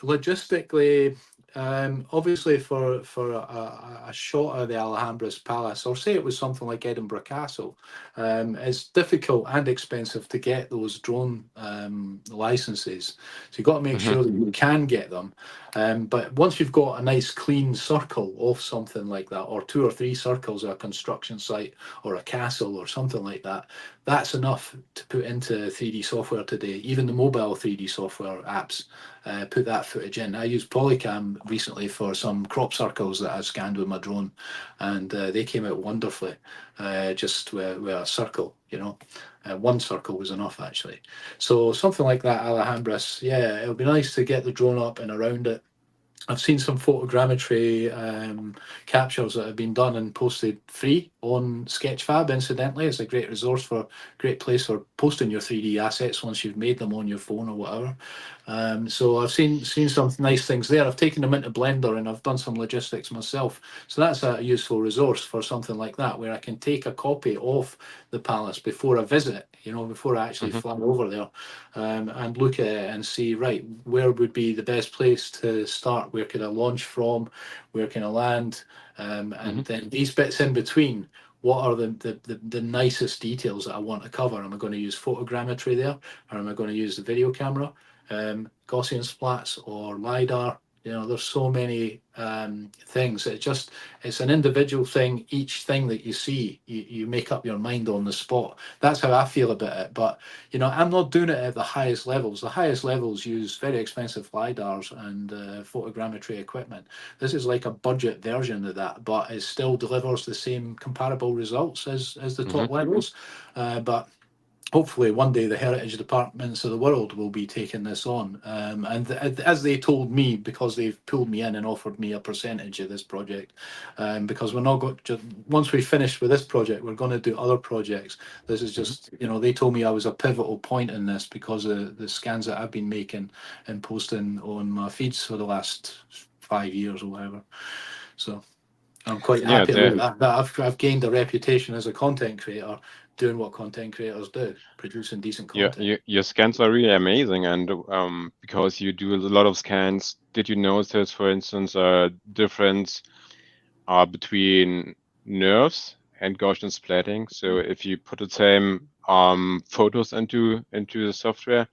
logistically, obviously for a shot of the Alhambra's Palace, or say it was something like Edinburgh Castle, it's difficult and expensive to get those drone licenses. So you've got to make sure that you can get them. But once you've got a nice clean circle of something like that, or 2 or 3 circles of a construction site or a castle or something like that, that's enough to put into 3D software today. Even the mobile 3D software apps put that footage in. I used Polycam recently for some crop circles that I scanned with my drone, and they came out wonderfully, just with a circle, you know. One circle was enough, actually. So something like that, Alhambras, yeah, it would be nice to get the drone up and around it. I've seen some photogrammetry captures that have been done and posted free on Sketchfab. Incidentally, it's a great resource great place for posting your 3D assets once you've made them on your phone or whatever. So I've seen some nice things there. I've taken them into Blender and I've done some logistics myself. So that's a useful resource for something like that, where I can take a copy of the palace before I visit, you know, before I actually fly over there, and look at it and see, right, where would be the best place to start? Where could I launch from? Where can I land? And then these bits in between, what are the nicest details that I want to cover? Am I going to use photogrammetry there, or am I going to use the video camera? Gaussian splats or LiDAR. You know, there's so many things. It's an individual thing. Each thing that you see, you make up your mind on the spot. That's how I feel about it. But, you know, I'm not doing it at the highest levels. The highest levels use very expensive LiDARs and photogrammetry equipment. This is like a budget version of that, but it still delivers the same comparable results as the top levels. But hopefully one day the heritage departments of the world will be taking this on. And as they told me, because they've pulled me in and offered me a percentage of this project, because we're not going to, once we finish with this project, we're going to do other projects. This is just, you know, they told me I was a pivotal point in this because of the scans that I've been making and posting on my feeds for the last 5 years or whatever. So I'm quite happy with that. I've gained a reputation as a content creator, doing what content creators do, producing decent content. Your scans are really amazing, and because you do a lot of scans, did you notice, for instance, a difference between nerves and Gaussian splatting? So if you put the same photos into the software,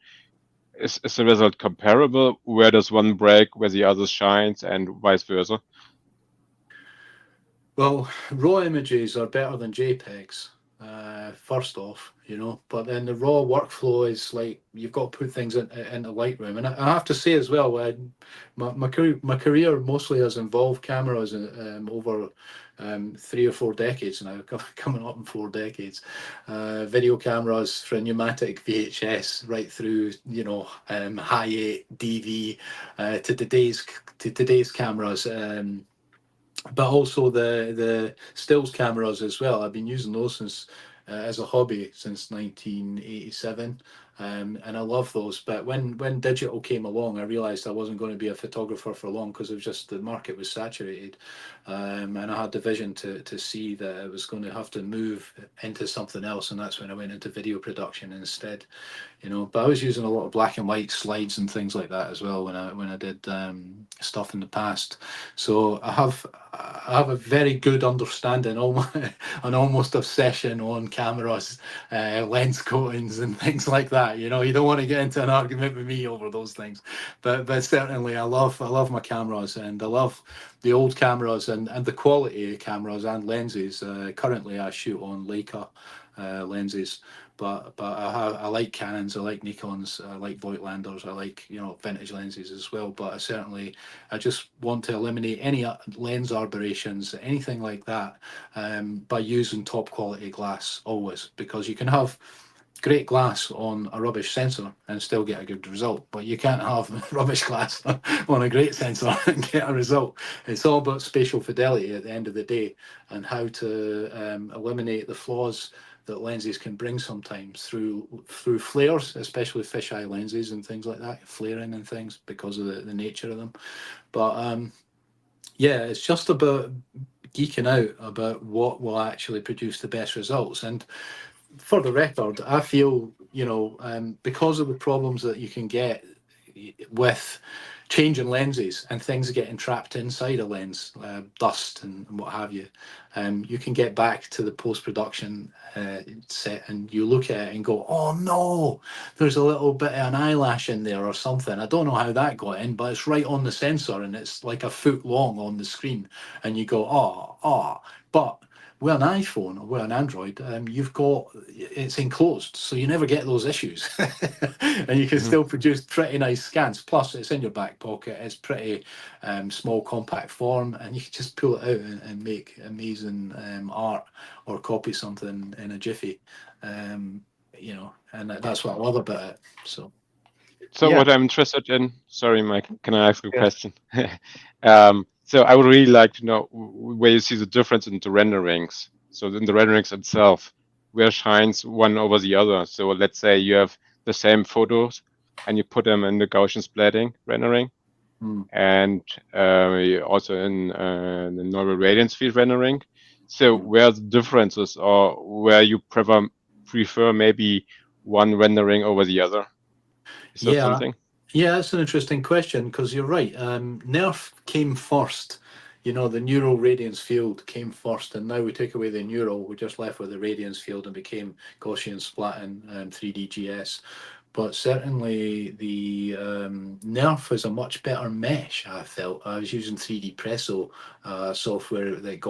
is the result comparable? Where does one break, where the other shines, and vice versa? Well, raw images are better than JPEGs, first off, you know, but then the raw workflow is like you've got to put things into Lightroom. And I have to say as well, my career mostly has involved cameras over 3 or 4 decades now, coming up in 4 decades. Video cameras for pneumatic VHS right through, you know, high 8 DV to today's cameras. But also the stills cameras as well. I've been using those since as a hobby since 1987. And I love those. But when digital came along, I realized I wasn't going to be a photographer for long, because it was just the market was saturated. And I had the vision to see that I was going to have to move into something else. And that's when I went into video production instead. But I was using a lot of black and white slides and things like that as well when I did stuff in the past. So I have a very good understanding, an almost obsession on cameras, lens coatings and things like that. You don't want to get into an argument with me over those things, but certainly I love my cameras, and I love the old cameras and the quality of cameras and lenses. Currently I shoot on Leica lenses. But I like Canons, I like Nikons, I like Voigtlanders, I like vintage lenses as well. But I just want to eliminate any lens aberrations, anything like that, by using top quality glass always, because you can have great glass on a rubbish sensor and still get a good result, but you can't have rubbish glass on a great sensor and get a result. It's all about spatial fidelity at the end of the day, and how to eliminate the flaws that lenses can bring sometimes through flares, especially fisheye lenses and things like that, flaring and things because of the nature of them. But yeah, it's just about geeking out about what will actually produce the best results. And for the record, I feel, because of the problems that you can get with changing lenses and things getting trapped inside a lens, dust and what have you, you can get back to the post-production set and you look at it and go, oh no, there's a little bit of an eyelash in there or something. I don't know how that got in, but it's right on the sensor and it's like a foot long on the screen. And you go, but with an iPhone or with an Android, it's enclosed, so you never get those issues, and you can still produce pretty nice scans. Plus, it's in your back pocket. It's pretty small, compact form, and you can just pull it out and make amazing art or copy something in a jiffy. And that's what I love about it. So So Yeah. what I'm interested in, sorry, Mike, can I ask a Yeah. question? So I would really like to know where you see the difference in the renderings. So in the renderings itself, where shines one over the other. So let's say you have the same photos and you put them in the Gaussian splatting rendering, and also in the normal radiance field rendering. So where are the differences, or where you prefer maybe one rendering over the other? Is that something? Yeah, that's an interesting question, because you're right. Nerf came first. The neural radiance field came first, and now we take away the neural, we're just left with the radiance field and became Gaussian splatting and 3D-GS. But certainly the Nerf is a much better mesh, I felt. I was using 3D Presso software that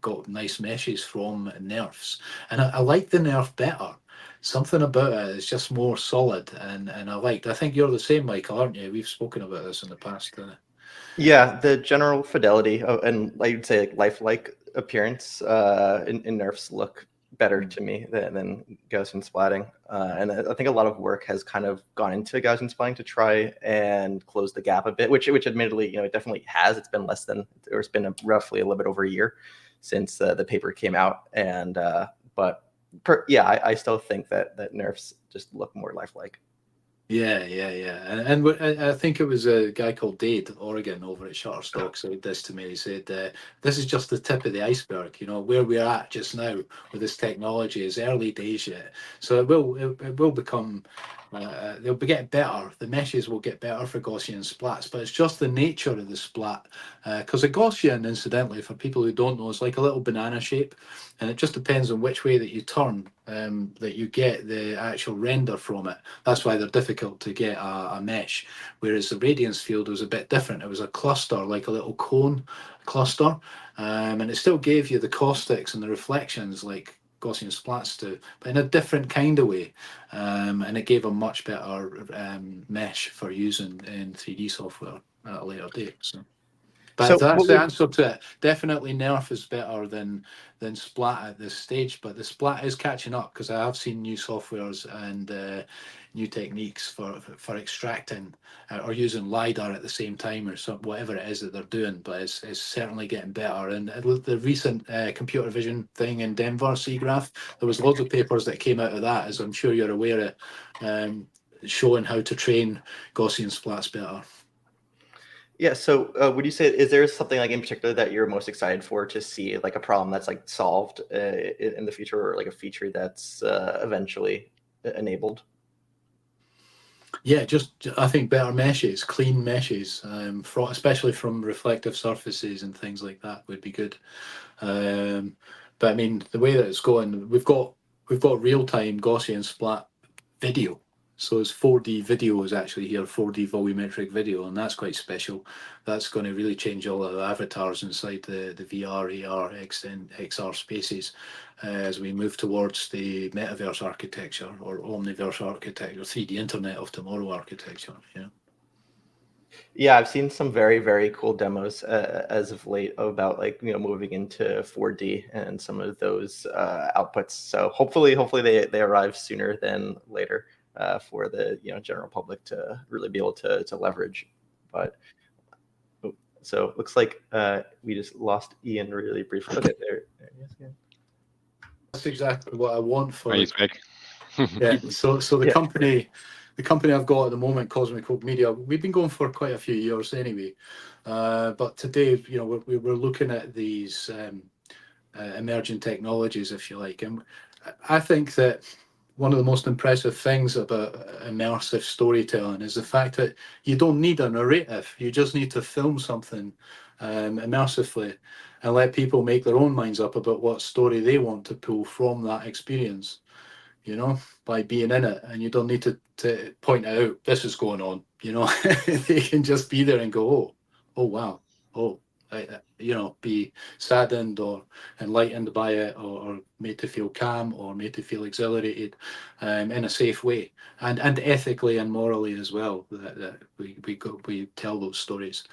got nice meshes from Nerfs. And I like the Nerf better. Something about it is just more solid, and I think you're the same, Michael, aren't you? We've spoken about this in the past. Yeah, the general fidelity and I would say lifelike appearance in Nerfs look better to me than Gaussian splatting. And I think a lot of work has kind of gone into Gaussian splatting to try and close the gap a bit, which admittedly, it definitely has. It's been it's been roughly a little bit over a year since the paper came out. And I still think that Nerfs just look more lifelike. Yeah. And I think it was a guy called Dade, Oregon, over at Shutterstock, said this to me. He said, this is just the tip of the iceberg. Where we're at just now with this technology is early days yet. So it will become, they'll be getting better. The meshes will get better for Gaussian splats, but it's just the nature of the splat. Because a Gaussian, incidentally, for people who don't know, is like a little banana shape. And it just depends on which way that you turn that you get the actual render from it. That's why they're difficult to get a mesh. Whereas the radiance field was a bit different. It was a cluster, like a little cone cluster. And it still gave you the caustics and the reflections like Gaussian splats do, but in a different kind of way. And it gave a much better mesh for using in 3D software at a later date. So. But So that's what the would answer to it. Definitely Nerf is better than Splat at this stage, but the Splat is catching up because I have seen new softwares and new techniques for extracting or using LiDAR at the same time or some, whatever it is that they're doing, but it's certainly getting better. And the recent computer vision thing in Denver, SeaGraph, there was loads of papers that came out of that, as I'm sure you're aware of, showing how to train Gaussian splats better. Yeah, so would you say, is there something like in particular that you're most excited for to see, like a problem that's like solved in the future, or like a feature that's eventually enabled? Yeah, just I think better meshes, clean meshes, especially from reflective surfaces and things like that would be good. But I mean, the way that it's going, we've got real-time Gaussian splat video. So it's 4D video is actually here, 4D volumetric video, and that's quite special. That's going to really change all of the avatars inside the VR, AR, XR spaces as we move towards the metaverse architecture or omniverse architecture, 3D Internet of Tomorrow architecture. Yeah. Yeah, I've seen some very, very cool demos as of late about, like, moving into 4D and some of those outputs. So hopefully they arrive sooner than later for the general public to really be able to leverage. But so it looks like we just lost Ian really briefly. Okay, there he is again. That's exactly what I want for He's back. yeah. So the Yeah. company I've got at the moment, Cosmic Hope Media, we've been going for quite a few years anyway. But today, we're looking at these emerging technologies, if you like, and I think that one of the most impressive things about immersive storytelling is the fact that you don't need a narrative. You just need to film something immersively and let people make their own minds up about what story they want to pull from that experience, by being in it. And you don't need to point out this is going on, they can just be there and go, oh wow, oh, be saddened or enlightened by it, or made to feel calm or made to feel exhilarated in a safe way, and ethically and morally as well, that we tell those stories,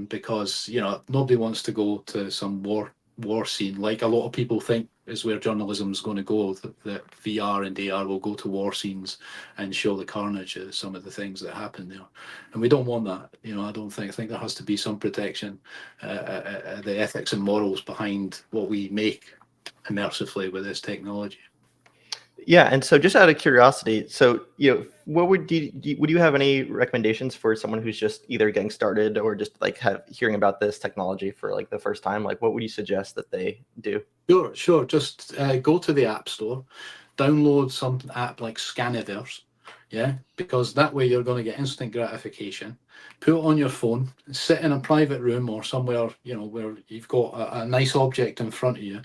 because nobody wants to go to some war scene like a lot of people think is where journalism is going to go, that VR and AR will go to war scenes and show the carnage of some of the things that happen there. And we don't want that. I think there has to be some protection, the ethics and morals behind what we make immersively with this technology. Yeah, and so just out of curiosity, so what would you have any recommendations for someone who's just either getting started or just like hearing about this technology for like the first time? Like, what would you suggest that they do? Sure. Just go to the App Store, download some app like Scaniverse, yeah, because that way you're going to get instant gratification. Put it on your phone, sit in a private room or somewhere, where you've got a nice object in front of you,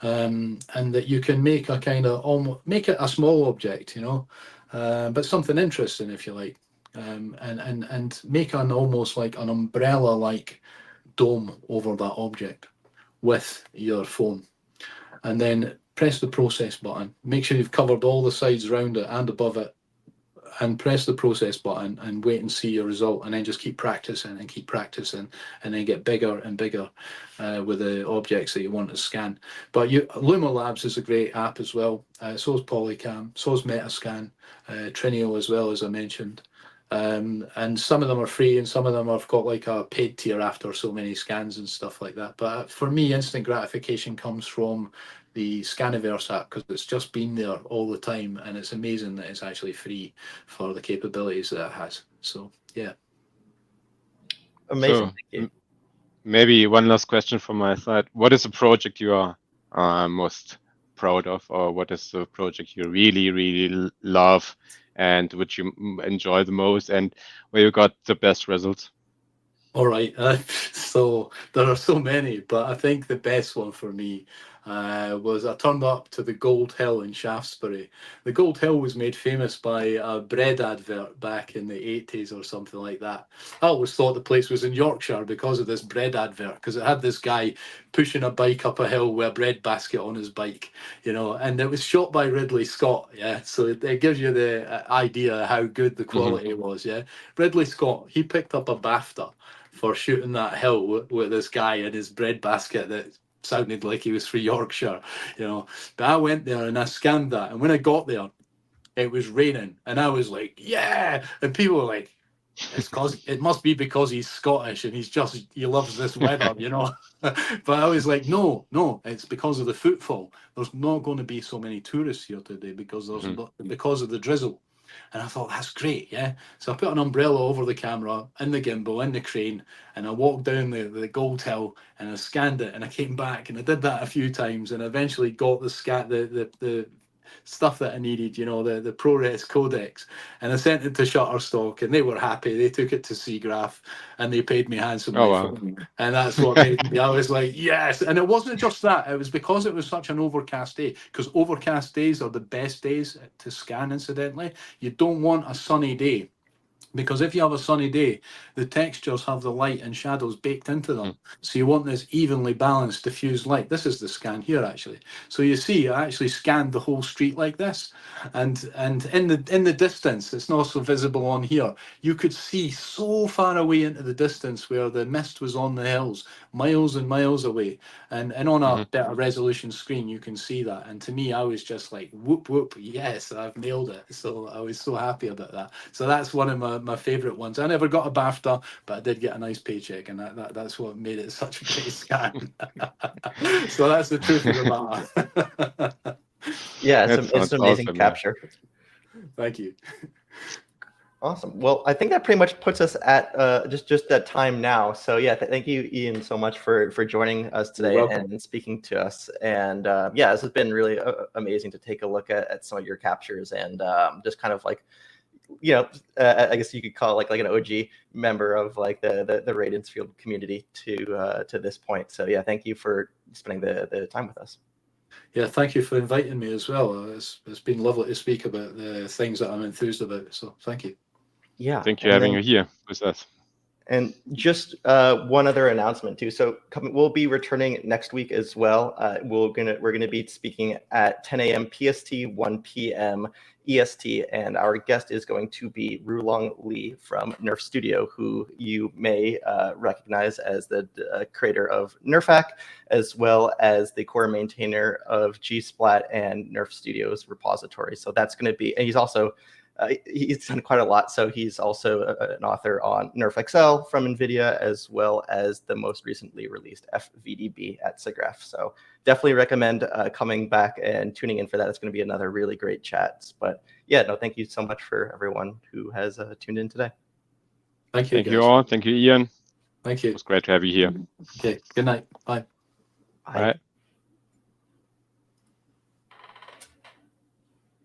and that you can make a kind of make it a small object, but something interesting, if you like, and make an almost like an umbrella-like dome over that object with your phone, and then press the process button. Make sure you've covered all the sides around it and above it, and press the process button and wait and see your result, and then just keep practicing and then get bigger and bigger with the objects that you want to scan. But Luma Labs is a great app as well. So is Polycam, so is Metascan, Trinio as well, as I mentioned. And some of them are free and some of them have got like a paid tier after so many scans and stuff like that. But for me, instant gratification comes from the Scaniverse app, because it's just been there all the time, and it's amazing that it's actually free for the capabilities that it has. So yeah. Amazing. So Thank you. maybe one last question from my side. What is the project you are most proud of, or what is the project you really, really love and which you enjoy the most, and where you got the best results? All right. So there are so many, but I think the best one for me was I turned up to the Gold Hill in Shaftesbury. The Gold Hill was made famous by a bread advert back in the 80s or something like that. I always thought the place was in Yorkshire because of this bread advert, because it had this guy pushing a bike up a hill with a bread basket on his bike, and it was shot by Ridley Scott. Yeah. So it gives you the idea how good the quality was. Yeah. Ridley Scott, he picked up a BAFTA for shooting that hill with this guy in his bread basket that sounded like he was from Yorkshire, you know. But I went there and I scanned that, and when I got there, it was raining, and I was like, yeah, and people were like, it must be because he's Scottish and he loves this weather, you know. But I was like, no, it's because of the footfall. There's not going to be so many tourists here today because because of the drizzle. And I thought, that's great, yeah. So I put an umbrella over the camera, in the gimbal, in the crane, and I walked down the gold hill and I scanned it, and I came back and I did that a few times, and I eventually got the stuff that I needed, you know, the ProRes codecs, and I sent it to Shutterstock, and they were happy. They took it to SeaGraph, and they paid me handsomely. Oh, wow. For it. And that's what made me. I was like, yes. And it wasn't just that; it was because it was such an overcast day. Because overcast days are the best days to scan. Incidentally, you don't want a sunny day. Because if you have a sunny day, the textures have the light and shadows baked into them. So you want this evenly balanced, diffused light. This is the scan here, actually. So you see, I actually scanned the whole street like this, and in the distance, it's not so visible on here. You could see so far away into the distance where the mist was on the hills, miles and miles away. And on a better resolution screen, you can see that. And to me, I was just like, whoop whoop, yes, I've nailed it. So I was so happy about that. So that's one of my favorite ones. I never got a BAFTA, but I did get a nice paycheck, and that's what made it such a great scan. So that's the truth of the matter. Yeah, That it's sounds amazing awesome, yeah. capture. Thank you. Awesome. Well, I think that pretty much puts us at just that time now. So yeah, thank you, Ian, so much for joining us today and speaking to us. And yeah, this has been really amazing to take a look at some of your captures and just kind of like, you know, I guess you could call it like an OG member of like the Radiance Field community to this point. So yeah, thank you for spending the time with us. Yeah, thank you for inviting me as well. It's been lovely to speak about the things that I'm enthused about. So thank you. Yeah. Thank you for having you here with us. And just one other announcement too. So we'll be returning next week as well. We're gonna be speaking at 10 a.m. PST, 1 p.m. EST, and our guest is going to be Rulong Lee from Nerf Studio, who you may recognize as the creator of NerfHack, as well as the core maintainer of GSplat and Nerf Studio's repository. So that's going to be, and he's also he's done quite a lot. So he's also an author on Nerf XL from NVIDIA, as well as the most recently released FVDB at SIGGRAPH. So definitely recommend coming back and tuning in for that. It's going to be another really great chat. But yeah, no, thank you so much for everyone who has tuned in today. Thank you. Thank you all. Thank you, Ian. Thank you. It was great to have you here. Okay. Good night. Bye. Bye.